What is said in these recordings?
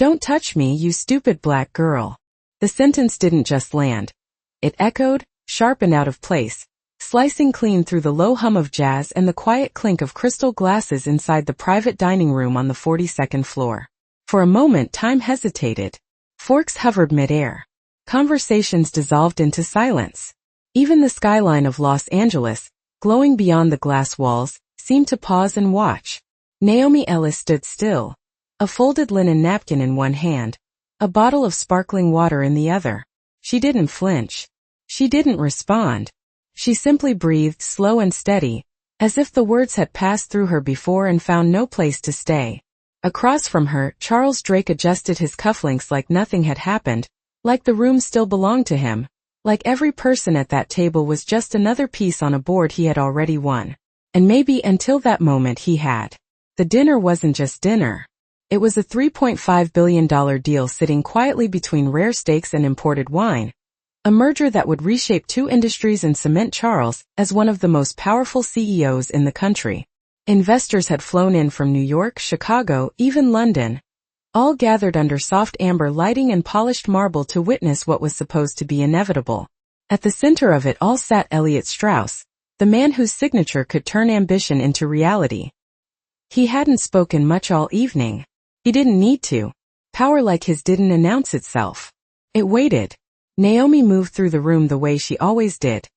"Don't touch me, you stupid black girl." The sentence didn't just land. It echoed, sharp and out of place, slicing clean through the low hum of jazz and the quiet clink of crystal glasses inside the private dining room on the 42nd floor. For a moment time hesitated. Forks hovered mid-air. Conversations dissolved into silence. Even the skyline of Los Angeles, glowing beyond the glass walls, seemed to pause and watch. Naomi Ellis stood still, a folded linen napkin in one hand, a bottle of sparkling water in the other. She didn't flinch. She didn't respond. She simply breathed slow and steady, as if the words had passed through her before and found no place to stay. Across from her, Charles Drake adjusted his cufflinks like nothing had happened, like the room still belonged to him, like every person at that table was just another piece on a board he had already won. And maybe until that moment he had. The dinner wasn't just dinner. It was a $3.5 billion deal sitting quietly between rare steaks and imported wine. A merger that would reshape two industries and cement Charles as one of the most powerful CEOs in the country. Investors had flown in from New York, Chicago, even London, all gathered under soft amber lighting and polished marble to witness what was supposed to be inevitable. At the center of it all sat Elliot Strauss, the man whose signature could turn ambition into reality. He hadn't spoken much all evening. He didn't need to. Power like his didn't announce itself. It waited. Naomi moved through the room the way she always did.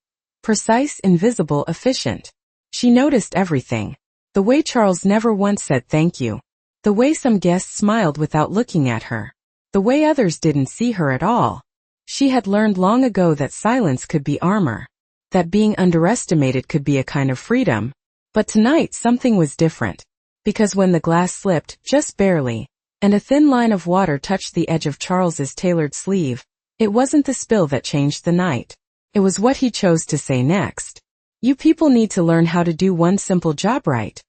Precise, invisible, efficient. She noticed everything. The way Charles never once said thank you. The way some guests smiled without looking at her. The way others didn't see her at all. She had learned long ago that silence could be armor. That being underestimated could be a kind of freedom. But tonight something was different. Because when the glass slipped, just barely, and a thin line of water touched the edge of Charles's tailored sleeve, it wasn't the spill that changed the night. It was what he chose to say next. "You people need to learn how to do one simple job right,"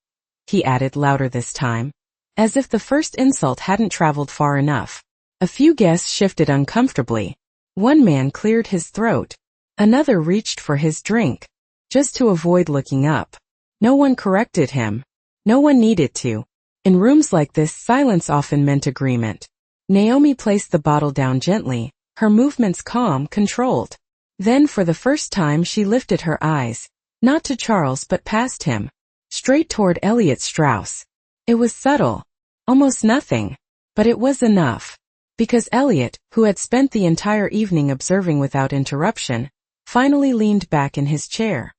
he added louder this time, as if the first insult hadn't traveled far enough. A few guests shifted uncomfortably. One man cleared his throat. Another reached for his drink, just to avoid looking up. No one corrected him. No one needed to. In rooms like this, silence often meant agreement. Naomi placed the bottle down gently, her movements calm, controlled. Then for the first time she lifted her eyes, not to Charles but past him, straight toward Elliot Strauss. It was subtle, almost nothing, but it was enough. Because Elliot, who had spent the entire evening observing without interruption, finally leaned back in his chair.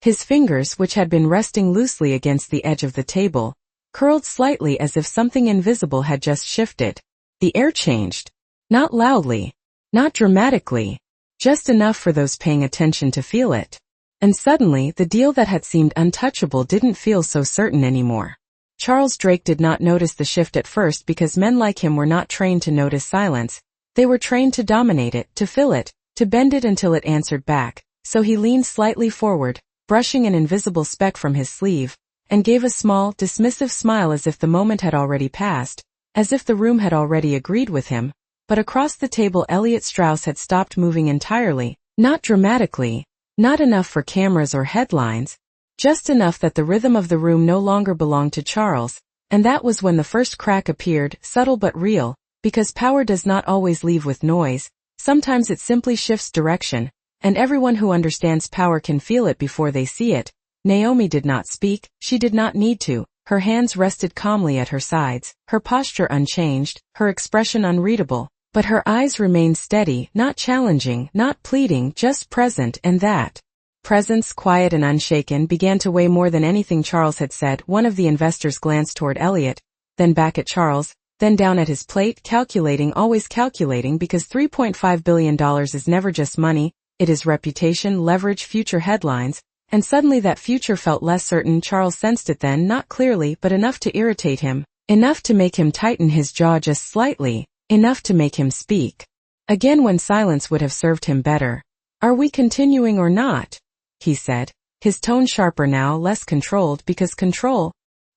His fingers, which had been resting loosely against the edge of the table, curled slightly as if something invisible had just shifted. The air changed. Not loudly, not dramatically, just enough for those paying attention to feel it. And suddenly, the deal that had seemed untouchable didn't feel so certain anymore. Charles Drake did not notice the shift at first because men like him were not trained to notice silence. They were trained to dominate it, to fill it, to bend it until it answered back. So he leaned slightly forward, brushing an invisible speck from his sleeve, and gave a small, dismissive smile as if the moment had already passed, as if the room had already agreed with him. But across the table Elliot Strauss had stopped moving entirely, not dramatically, not enough for cameras or headlines, just enough that the rhythm of the room no longer belonged to Charles, and that was when the first crack appeared, subtle but real, because power does not always leave with noise, sometimes it simply shifts direction, and everyone who understands power can feel it before they see it. Naomi did not speak, she did not need to, her hands rested calmly at her sides, her posture unchanged, her expression unreadable. But her eyes remained steady, not challenging, not pleading, just present, and that presence, quiet and unshaken, began to weigh more than anything Charles had said. One of the investors glanced toward Elliot, then back at Charles, then down at his plate, calculating, always calculating, because $3.5 billion is never just money, it is reputation, leverage, future headlines, and suddenly that future felt less certain. Charles sensed it then, not clearly, but enough to irritate him, enough to make him tighten his jaw just slightly. Enough to make him speak. Again when silence would have served him better. "Are we continuing or not?" he said, his tone sharper now, less controlled, because control,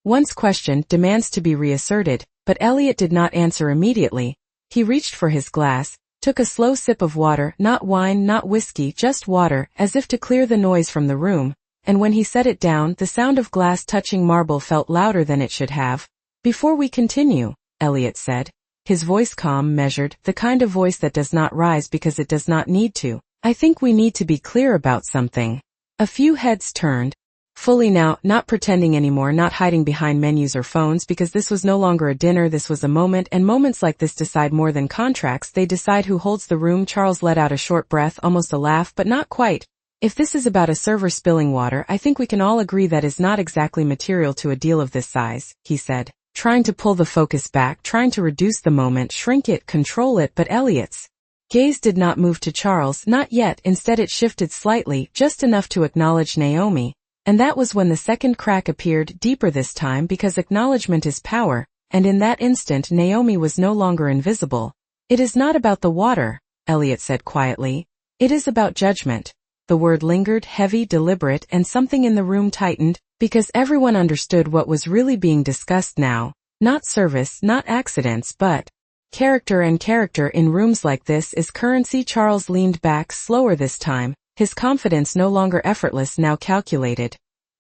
once questioned, demands to be reasserted. But Elliot did not answer immediately. He reached for his glass, took a slow sip of water, not wine, not whiskey, just water, as if to clear the noise from the room, and when he set it down, the sound of glass touching marble felt louder than it should have. "Before we continue," Elliot said, His voice calm, measured, the kind of voice that does not rise because it does not need to. I think we need to be clear about something. A few heads turned. Fully now, not pretending anymore, not hiding behind menus or phones, because this was no longer a dinner, this was a moment, and moments like this decide more than contracts, they decide who holds the room. Charles let out a short breath, almost a laugh, but not quite. If this is about a server spilling water, I think we can all agree that is not exactly material to a deal of this size, he said, trying to pull the focus back, trying to reduce the moment, shrink it, control it, but Elliot's gaze did not move to Charles, not yet, instead it shifted slightly, just enough to acknowledge Naomi. And that was when the second crack appeared, deeper this time, because acknowledgement is power, and in that instant Naomi was no longer invisible. It is not about the water, Elliot said quietly. It is about judgment. The word lingered, heavy, deliberate, and something in the room tightened, because everyone understood what was really being discussed now. Not service, not accidents, but character, and character in rooms like this is currency. Charles leaned back, slower this time, his confidence no longer effortless, now calculated.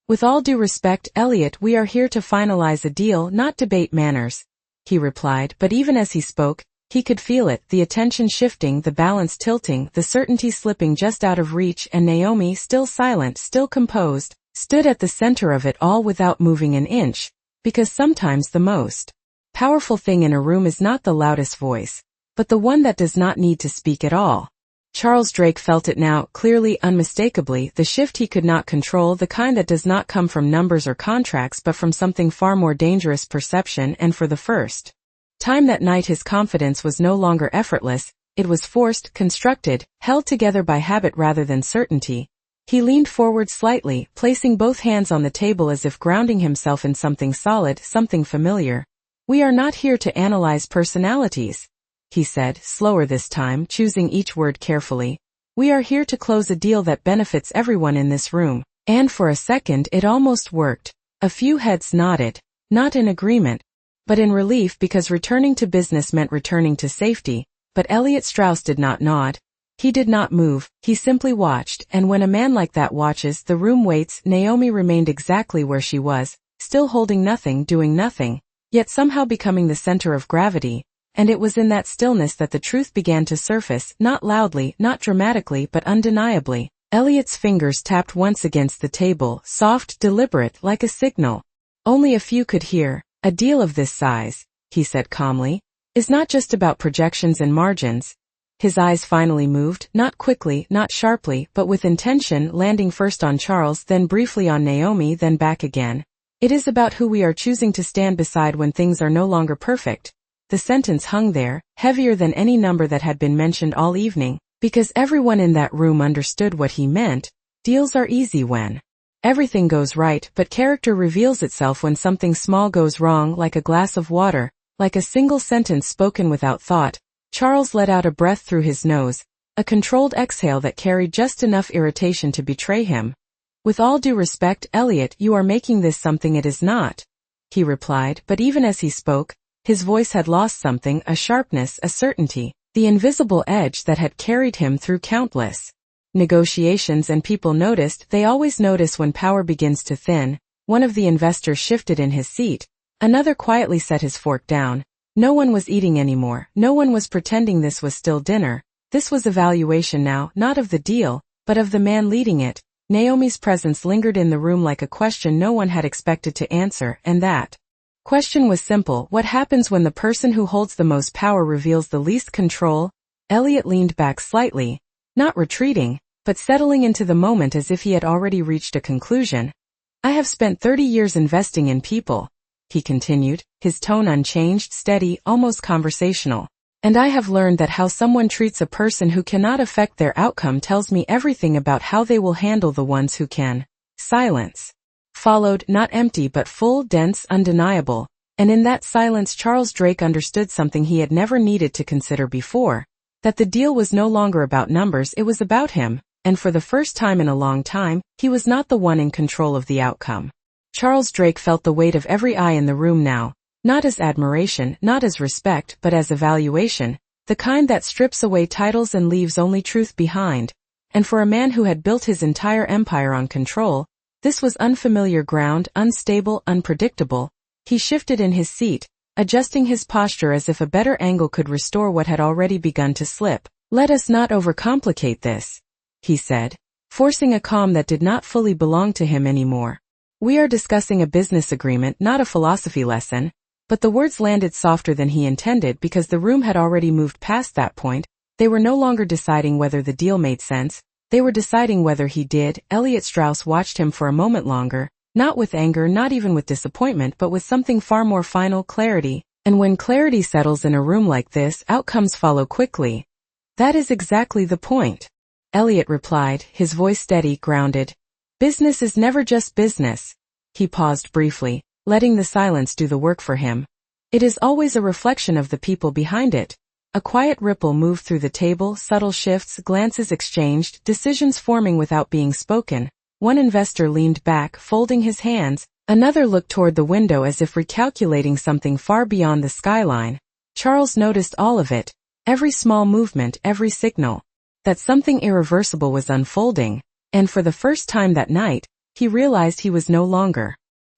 With all due respect, Elliot, we are here to finalize a deal, not debate manners, he replied, but even as he spoke, he could feel it, the attention shifting, the balance tilting, the certainty slipping just out of reach, and Naomi, still silent, still composed, stood at the center of it all without moving an inch, because sometimes the most powerful thing in a room is not the loudest voice, but the one that does not need to speak at all. Charles Drake felt it now, clearly, unmistakably, the shift he could not control, the kind that does not come from numbers or contracts but from something far more dangerous, perception, and for the first time that night his confidence was no longer effortless, it was forced, constructed, held together by habit rather than certainty. He leaned forward slightly, placing both hands on the table as if grounding himself in something solid, something familiar. We are not here to analyze personalities, he said, slower this time, choosing each word carefully. We are here to close a deal that benefits everyone in this room. And for a second it almost worked. A few heads nodded, not in agreement, but in relief, because returning to business meant returning to safety. But Elliot Strauss did not nod. He did not move, he simply watched, and when a man like that watches, the room waits. Naomi remained exactly where she was, still holding nothing, doing nothing, yet somehow becoming the center of gravity. And it was in that stillness that the truth began to surface, not loudly, not dramatically, but undeniably. Elliot's fingers tapped once against the table, soft, deliberate, like a signal. Only a few could hear. A deal of this size, he said calmly, is not just about projections and margins. His eyes finally moved, not quickly, not sharply, but with intention, landing first on Charles, then briefly on Naomi, then back again. It is about who we are choosing to stand beside when things are no longer perfect. The sentence hung there, heavier than any number that had been mentioned all evening, because everyone in that room understood what he meant. Deals are easy when everything goes right, but character reveals itself when something small goes wrong, like a glass of water, like a single sentence spoken without thought. Charles let out a breath through his nose, a controlled exhale that carried just enough irritation to betray him. With all due respect, Elliot, you are making this something it is not, he replied, but even as he spoke, his voice had lost something, a sharpness, a certainty, the invisible edge that had carried him through countless negotiations. And people noticed, they always notice when power begins to thin. One of the investors shifted in his seat, another quietly set his fork down. No one was eating anymore, no one was pretending this was still dinner. This was evaluation now, not of the deal, but of the man leading it. Naomi's presence lingered in the room like a question no one had expected to answer, and that question was simple: what happens when the person who holds the most power reveals the least control? Elliot leaned back slightly, not retreating, but settling into the moment as if he had already reached a conclusion. I have spent 30 years investing in people, he continued, his tone unchanged, steady, almost conversational. And I have learned that how someone treats a person who cannot affect their outcome tells me everything about how they will handle the ones who can. Silence followed, not empty but full, dense, undeniable. And in that silence Charles Drake understood something he had never needed to consider before. That the deal was no longer about numbers, it was about him. And for the first time in a long time, he was not the one in control of the outcome. Charles Drake felt the weight of every eye in the room now. Not as admiration, not as respect, but as evaluation, the kind that strips away titles and leaves only truth behind. And for a man who had built his entire empire on control, this was unfamiliar ground, unstable, unpredictable. He shifted in his seat, adjusting his posture as if a better angle could restore what had already begun to slip. "Let us not overcomplicate this," he said, forcing a calm that did not fully belong to him anymore. "We are discussing a business agreement, not a philosophy lesson." But the words landed softer than he intended because the room had already moved past that point. They were no longer deciding whether the deal made sense, they were deciding whether he did. Elliot Strauss watched him for a moment longer, not with anger, not even with disappointment, but with something far more final: clarity. And when clarity settles in a room like this, outcomes follow quickly. "That is exactly the point," Elliot replied, his voice steady, grounded. "Business is never just business." He paused briefly, letting the silence do the work for him. "It is always a reflection of the people behind it." A quiet ripple moved through the table, subtle shifts, glances exchanged, decisions forming without being spoken. One investor leaned back, folding his hands. Another looked toward the window as if recalculating something far beyond the skyline. Charles noticed all of it, every small movement, every signal, that something irreversible was unfolding, and for the first time that night, he realized he was no longer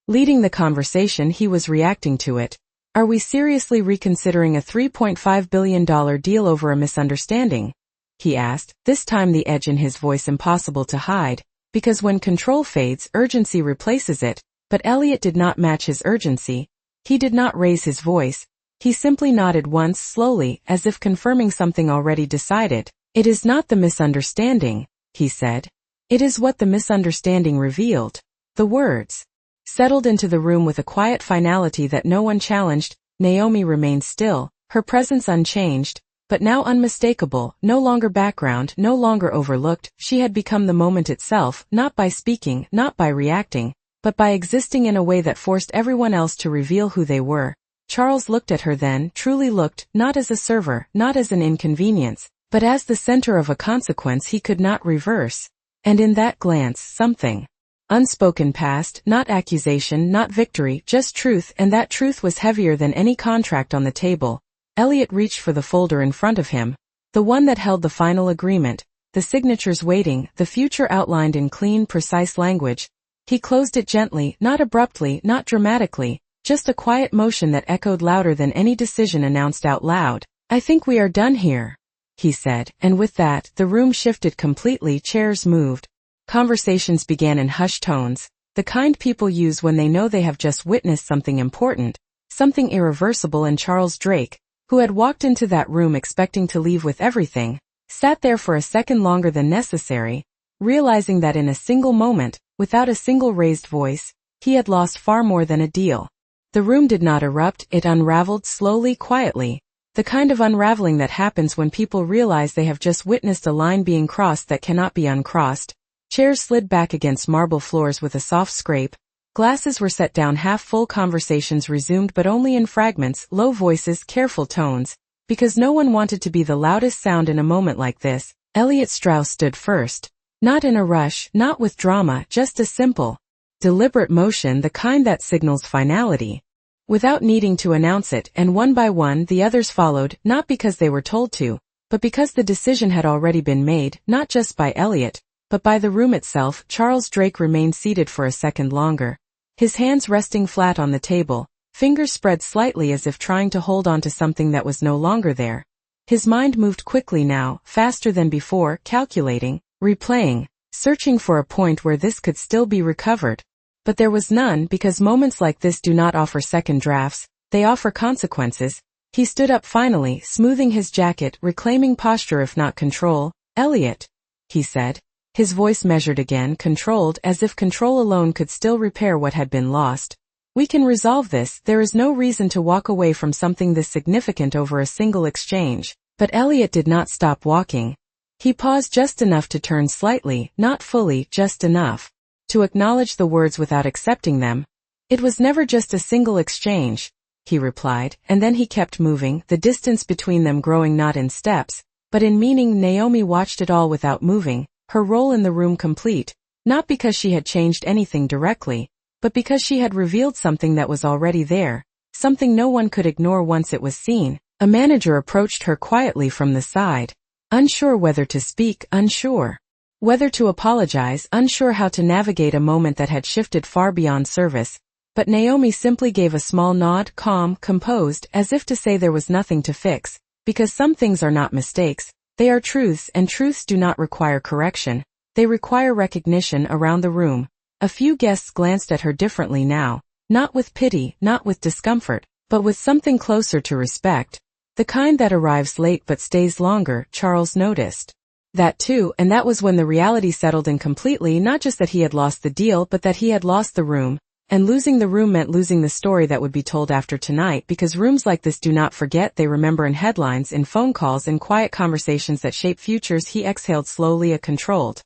leading the conversation, he was reacting to it. "Are we seriously reconsidering a $3.5 billion deal over a misunderstanding?" he asked, this time the edge in his voice impossible to hide, because when control fades, urgency replaces it. But Elliot did not match his urgency. He did not raise his voice. He simply nodded once, slowly, as if confirming something already decided. "It is not the misunderstanding," he said. "It is what the misunderstanding revealed." The words settled into the room with a quiet finality that no one challenged. Naomi remained still, her presence unchanged, but now unmistakable, no longer background, no longer overlooked. She had become the moment itself, not by speaking, not by reacting, but by existing in a way that forced everyone else to reveal who they were. Charles looked at her then, truly looked, not as a server, not as an inconvenience, but as the center of a consequence he could not reverse. And in that glance, something unspoken passed, not accusation, not victory, just truth, and that truth was heavier than any contract on the table. Elliot reached for the folder in front of him, the one that held the final agreement, the signatures waiting, the future outlined in clean, precise language. He closed it gently, not abruptly, not dramatically, just a quiet motion that echoed louder than any decision announced out loud. "I think we are done here," he said, and with that, the room shifted completely, chairs moved. Conversations began in hushed tones, the kind people use when they know they have just witnessed something important, something irreversible. And Charles Drake, who had walked into that room expecting to leave with everything, sat there for a second longer than necessary, realizing that in a single moment, without a single raised voice, he had lost far more than a deal. The room did not erupt, it unraveled slowly, quietly, the kind of unraveling that happens when people realize they have just witnessed a line being crossed that cannot be uncrossed. Chairs slid back against marble floors with a soft scrape, glasses were set down half full, conversations resumed but only in fragments, low voices, careful tones, because no one wanted to be the loudest sound in a moment like this. Elliot Strauss stood first. Not in a rush, not with drama, just a simple, deliberate motion, the kind that signals finality, without needing to announce it, and one by one the others followed, not because they were told to, but because the decision had already been made, not just by Elliot, but by the room itself. Charles Drake remained seated for a second longer, his hands resting flat on the table, fingers spread slightly as if trying to hold on to something that was no longer there. His mind moved quickly now, faster than before, calculating, replaying, searching for a point where this could still be recovered. But there was none, because moments like this do not offer second drafts, they offer consequences. He stood up finally, smoothing his jacket, reclaiming posture if not control. "Elliot," he said, his voice measured again, controlled, as if control alone could still repair what had been lost. "We can resolve this, there is no reason to walk away from something this significant over a single exchange." But Elliot did not stop walking. He paused just enough to turn slightly, not fully, just enough to acknowledge the words without accepting them. "It was never just a single exchange," he replied, and then he kept moving, the distance between them growing not in steps, but in meaning. Naomi watched it all without moving, her role in the room complete, not because she had changed anything directly, but because she had revealed something that was already there, something no one could ignore once it was seen. A manager approached her quietly from the side, unsure whether to speak, unsure whether to apologize, unsure how to navigate a moment that had shifted far beyond service. But Naomi simply gave a small nod, calm, composed, as if to say there was nothing to fix, because some things are not mistakes, they are truths, and truths do not require correction, they require recognition. Around the room, a few guests glanced at her differently now, not with pity, not with discomfort, but with something closer to respect. The kind that arrives late but stays longer. Charles noticed that too, and that was when the reality settled in completely, not just that he had lost the deal but that he had lost the room, and losing the room meant losing the story that would be told after tonight, because rooms like this do not forget, they remember. In headlines, in phone calls, in quiet conversations that shape futures. He exhaled slowly, a controlled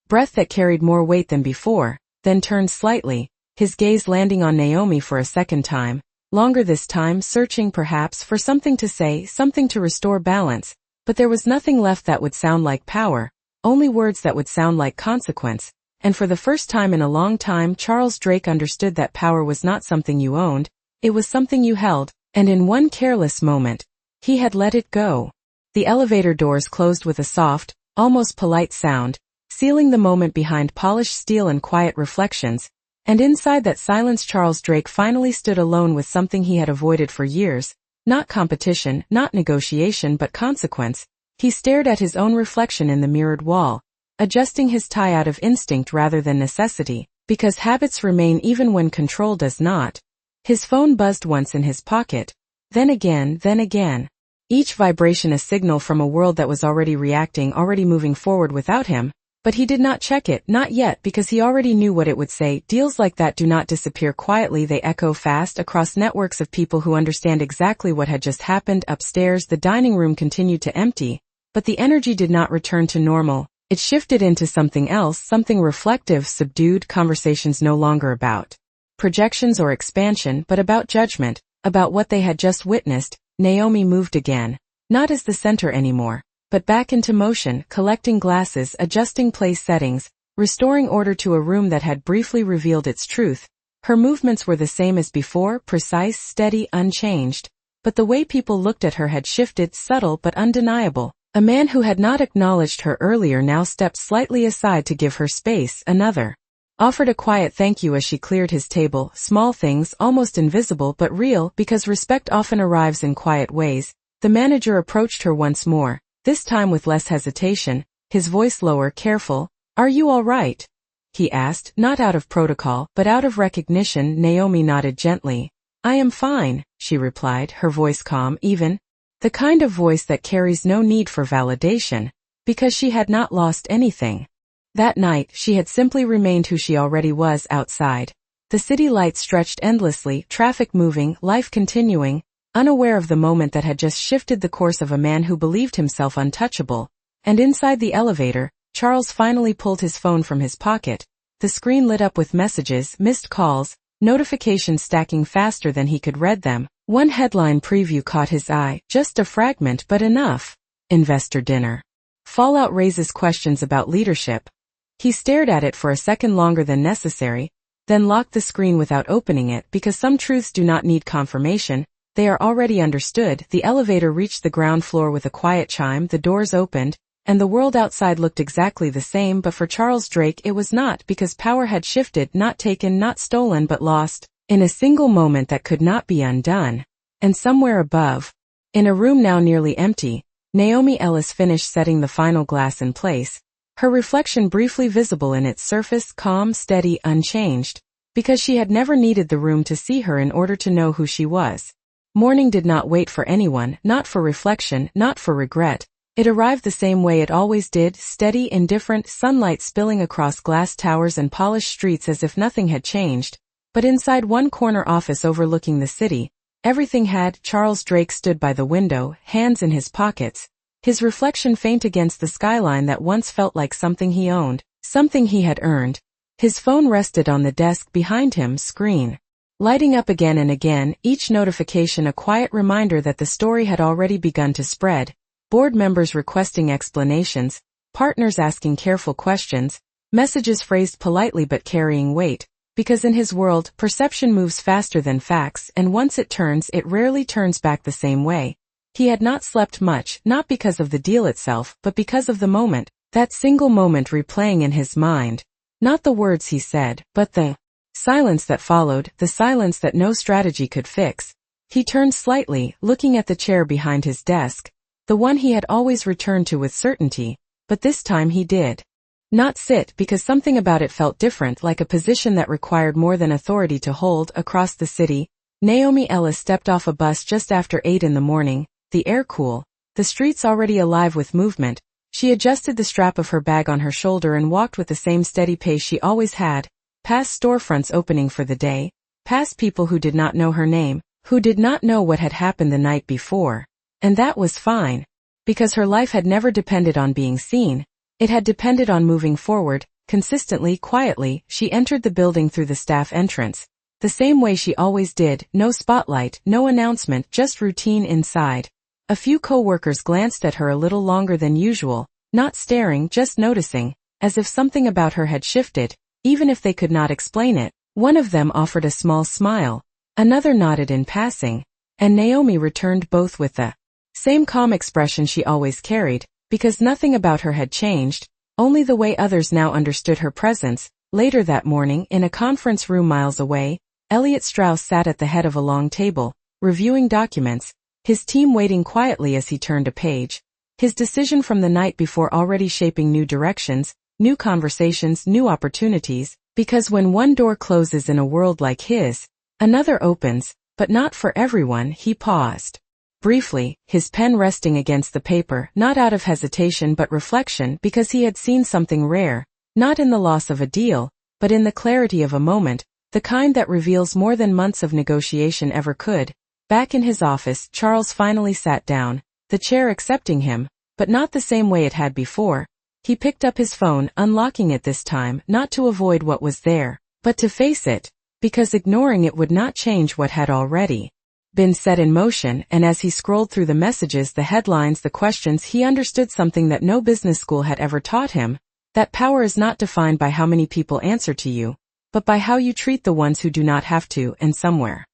breath that carried more weight than before, then turned slightly, his gaze landing on Naomi for a second time, longer this time, searching perhaps for something to say, something to restore balance. But there was nothing left that would sound like power, only words that would sound like consequence. And for the first time in a long time, Charles Drake understood that power was not something you owned, it was something you held, and in one careless moment, he had let it go. The elevator doors closed with a soft, almost polite sound, sealing the moment behind polished steel and quiet reflections, and inside that silence Charles Drake finally stood alone with something he had avoided for years. Not competition, not negotiation, but consequence. He stared at his own reflection in the mirrored wall, adjusting his tie out of instinct rather than necessity, because habits remain even when control does not. His phone buzzed once in his pocket, then again. Each vibration a signal from a world that was already reacting, already moving forward without him. But he did not check it, not yet, because he already knew what it would say. Deals like that do not disappear quietly, they echo fast across networks of people who understand exactly what had just happened. Upstairs, the dining room continued to empty, but the energy did not return to normal. It shifted into something else, something reflective, subdued. Conversations no longer about projections or expansion, but about judgment, about what they had just witnessed. Naomi moved again, not as the center anymore, but back into motion, collecting glasses, adjusting place settings, restoring order to a room that had briefly revealed its truth. Her movements were the same as before, precise, steady, unchanged. But the way people looked at her had shifted, subtle but undeniable. A man who had not acknowledged her earlier now stepped slightly aside to give her space. Another offered a quiet thank you as she cleared his table. Small things, almost invisible but real, because respect often arrives in quiet ways. The manager approached her once more, this time with less hesitation, his voice lower, careful. "Are you all right?" he asked, not out of protocol, but out of recognition. Naomi nodded gently. "I am fine," she replied, her voice calm, even. The kind of voice that carries no need for validation, because she had not lost anything. That night, she had simply remained who she already was. Outside, the city lights stretched endlessly, traffic moving, life continuing, unaware of the moment that had just shifted the course of a man who believed himself untouchable. And inside the elevator, Charles finally pulled his phone from his pocket. The screen lit up with messages, missed calls, notifications stacking faster than he could read them. One headline preview caught his eye, just a fragment but enough. Investor dinner. Fallout raises questions about leadership. He stared at it for a second longer than necessary, then locked the screen without opening it, because some truths do not need confirmation. They are already understood. The elevator reached the ground floor with a quiet chime, the doors opened, and the world outside looked exactly the same, but for Charles Drake it was not, because power had shifted, not taken, not stolen, but lost, in a single moment that could not be undone. And somewhere above, in a room now nearly empty, Naomi Ellis finished setting the final glass in place, her reflection briefly visible in its surface, calm, steady, unchanged, because she had never needed the room to see her in order to know who she was. Morning did not wait for anyone, not for reflection, not for regret. It arrived the same way it always did, steady, indifferent, sunlight spilling across glass towers and polished streets as if nothing had changed. But inside one corner office overlooking the city, everything had. Charles Drake stood by the window, hands in his pockets, his reflection faint against the skyline that once felt like something he owned, something he had earned. His phone rested on the desk behind him, screen lighting up again and again, each notification a quiet reminder that the story had already begun to spread. Board members requesting explanations, partners asking careful questions, messages phrased politely but carrying weight, because in his world, perception moves faster than facts, and once it turns, it rarely turns back the same way. He had not slept much, not because of the deal itself, but because of the moment, that single moment replaying in his mind. Not the words he said, but the Silence that followed, the silence that no strategy could fix. He turned slightly, looking at the chair behind his desk, the one he had always returned to with certainty, but this time he did not sit because something about it felt different, like a position that required more than authority to hold. Across the city, Naomi Ellis stepped off a bus just after 8 in the morning, the air cool, the streets already alive with movement. She adjusted the strap of her bag on her shoulder and walked with the same steady pace she always had, past storefronts opening for the day, past people who did not know her name, who did not know what had happened the night before. And that was fine. Because her life had never depended on being seen. It had depended on moving forward, consistently, quietly. She entered the building through the staff entrance. The same way she always did, no spotlight, no announcement, just routine inside. A few co-workers glanced at her a little longer than usual, not staring, just noticing, as if something about her had shifted, even if they could not explain it. One of them offered a small smile. Another nodded in passing, and Naomi returned both with the same calm expression she always carried, because nothing about her had changed, only the way others now understood her presence. Later that morning, in a conference room miles away, Elliot Strauss sat at the head of a long table, reviewing documents, his team waiting quietly as he turned a page. His decision from the night before already shaping new directions, new conversations, new opportunities, because when one door closes in a world like his, another opens, but not for everyone. He paused briefly, his pen resting against the paper, not out of hesitation but reflection, because he had seen something rare, not in the loss of a deal, but in the clarity of a moment, the kind that reveals more than months of negotiation ever could. Back in his office, Charles finally sat down, the chair accepting him, but not the same way it had before. He picked up his phone, unlocking it this time, not to avoid what was there, but to face it, because ignoring it would not change what had already been set in motion. And as he scrolled through the messages, the headlines, the questions, he understood something that no business school had ever taught him, that power is not defined by how many people answer to you, but by how you treat the ones who do not have to. And somewhere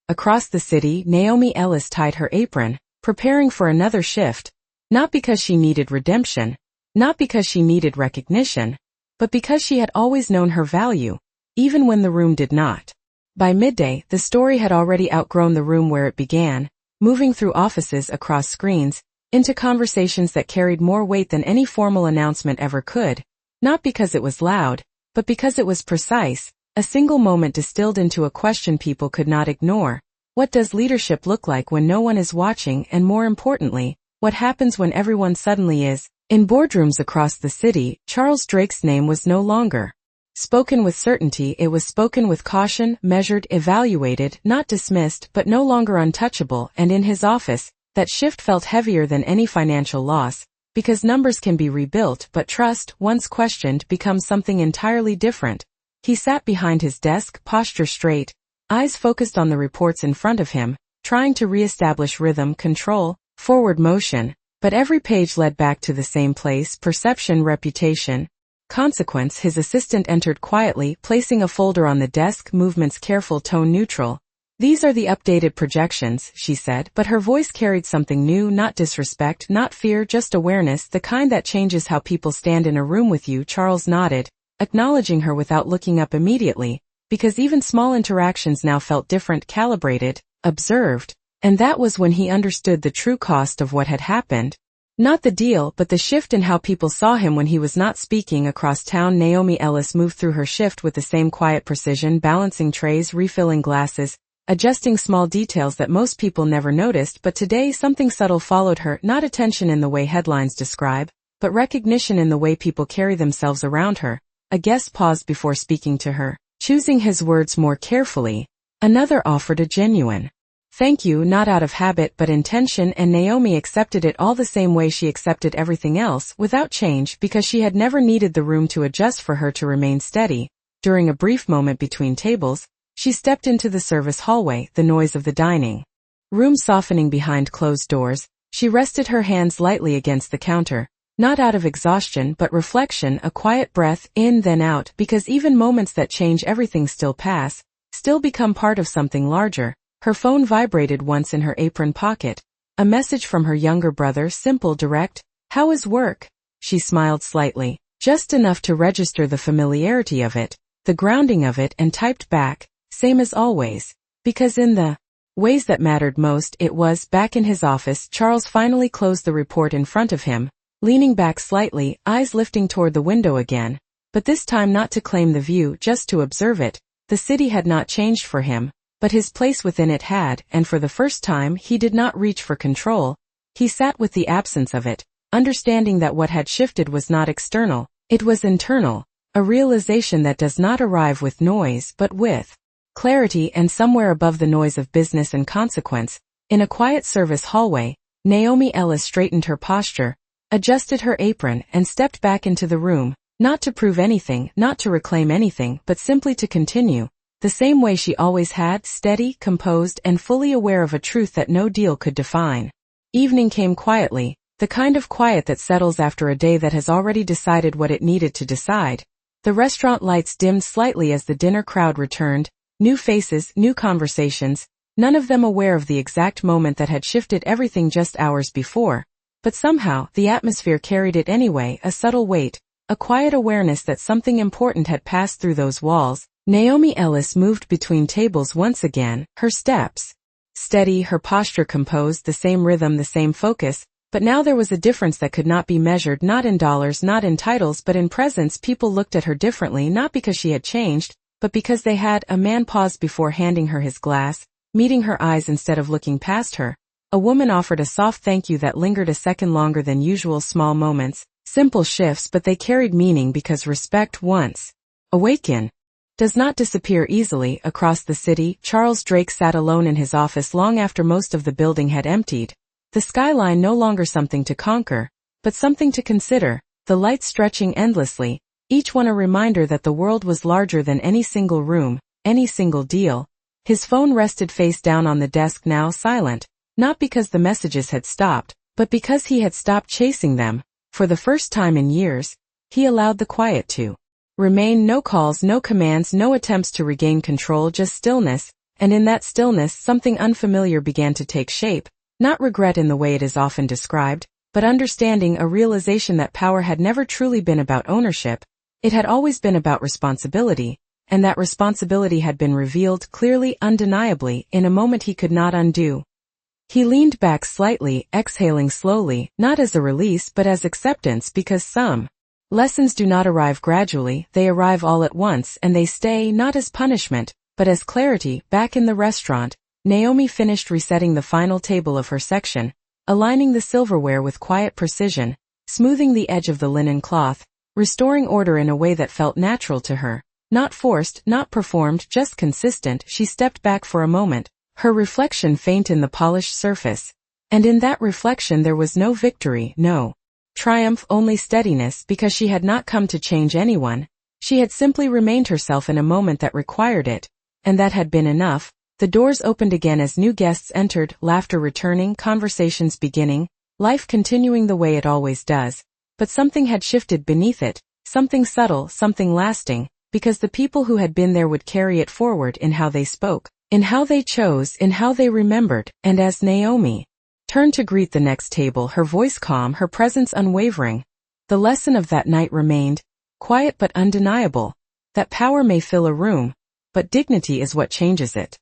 across the city, Naomi Ellis tied her apron, preparing for another shift, not because she needed redemption, not because she needed recognition, but because she had always known her value, even when the room did not. By midday, the story had already outgrown the room where it began, moving through offices, across screens, into conversations that carried more weight than any formal announcement ever could, not because it was loud, but because it was precise, a single moment distilled into a question people could not ignore. What does leadership look like when no one is watching, and more importantly, what happens when everyone suddenly is? In boardrooms across the city, Charles Drake's name was no longer spoken with certainty. It was spoken with caution, measured, evaluated, not dismissed, but no longer untouchable. And in his office, that shift felt heavier than any financial loss, because numbers can be rebuilt, but trust, once questioned, becomes something entirely different. He sat behind his desk, posture straight, eyes focused on the reports in front of him, trying to re-establish rhythm, control, forward motion, but every page led back to the same place: perception, reputation, consequence. His assistant entered quietly, placing a folder on the desk, movements careful, tone neutral. "These are the updated projections," she said, but her voice carried something new, not disrespect, not fear, just awareness, the kind that changes how people stand in a room with you. Charles nodded, acknowledging her without looking up immediately, because even small interactions now felt different, calibrated, observed. And that was when he understood the true cost of what had happened. Not the deal, but the shift in how people saw him when he was not speaking. Across town, Naomi Ellis moved through her shift with the same quiet precision, balancing trays, refilling glasses, adjusting small details that most people never noticed. But today something subtle followed her, not attention in the way headlines describe, but recognition in the way people carry themselves around her. A guest paused before speaking to her, choosing his words more carefully. Another offered a genuine thank you, not out of habit but intention, and Naomi accepted it all the same way she accepted everything else, without change, because she had never needed the room to adjust for her to remain steady. During a brief moment between tables, she stepped into the service hallway, the noise of the dining room softening behind closed doors. She rested her hands lightly against the counter, not out of exhaustion but reflection, a quiet breath, in then out, because even moments that change everything still pass, still become part of something larger. Her phone vibrated once in her apron pocket. A message from her younger brother, simple, direct. "How is work?" She smiled slightly, just enough to register the familiarity of it. the grounding of it, and typed back, same as always. Because in the ways that mattered most, it was back in his office. Charles finally closed the report in front of him, leaning back slightly, eyes lifting toward the window again, but this time not to claim the view, just to observe it. The city had not changed for him, but his place within it had, and for the first time he did not reach for control. He sat with the absence of it, understanding that what had shifted was not external, it was internal, a realization that does not arrive with noise but with clarity. And somewhere above the noise of business and consequence, in a quiet service hallway, Naomi Ellis straightened her posture, adjusted her apron, and stepped back into the room, not to prove anything, not to reclaim anything, but simply to continue, the same way she always had, steady, composed, and fully aware of a truth that no deal could define. Evening came quietly, the kind of quiet that settles after a day that has already decided what it needed to decide. The restaurant lights dimmed slightly as the dinner crowd returned, new faces, new conversations, none of them aware of the exact moment that had shifted everything just hours before. But somehow, the atmosphere carried it anyway, a subtle weight, a quiet awareness that something important had passed through those walls. Naomi Ellis moved between tables once again, her steps steady, her posture composed, the same rhythm, the same focus, but now there was a difference that could not be measured, not in dollars, not in titles, but in presence. People looked at her differently, not because she had changed, but because they had. A man paused before handing her his glass, meeting her eyes instead of looking past her. A woman offered a soft thank you that lingered a second longer than usual. Small moments, simple shifts, but they carried meaning, because respect, once awakened, does not disappear easily. Across the city, Charles Drake sat alone in his office long after most of the building had emptied. The skyline no longer something to conquer, but something to consider, the lights stretching endlessly, each one a reminder that the world was larger than any single room, any single deal. His phone rested face down on the desk, now silent, not because the messages had stopped, but because he had stopped chasing them. For the first time in years, he allowed the quiet to remain. No calls, no commands, no attempts to regain control, just stillness, and in that stillness something unfamiliar began to take shape. Not regret in the way it is often described, but understanding, a realization that power had never truly been about ownership. It had always been about responsibility, and that responsibility had been revealed clearly, undeniably, in a moment he could not undo. He leaned back slightly, exhaling slowly, not as a release but as acceptance, because some lessons do not arrive gradually, they arrive all at once, and they stay, not as punishment, but as clarity. Back in the restaurant, Naomi finished resetting the final table of her section, aligning the silverware with quiet precision, smoothing the edge of the linen cloth, restoring order in a way that felt natural to her. Not forced, not performed, just consistent. She stepped back for a moment, her reflection faint in the polished surface. And in that reflection there was no victory, no triumph, only steadiness, because she had not come to change anyone. She had simply remained herself in a moment that required it, and that had been enough. The doors opened again as new guests entered, laughter returning, conversations beginning, life continuing the way it always does. But something had shifted beneath it, something subtle, something lasting, because the people who had been there would carry it forward in how they spoke, in how they chose, in how they remembered. And as Naomi turned to greet the next table, her voice calm, her presence unwavering, the lesson of that night remained, quiet but undeniable, that power may fill a room, but dignity is what changes it.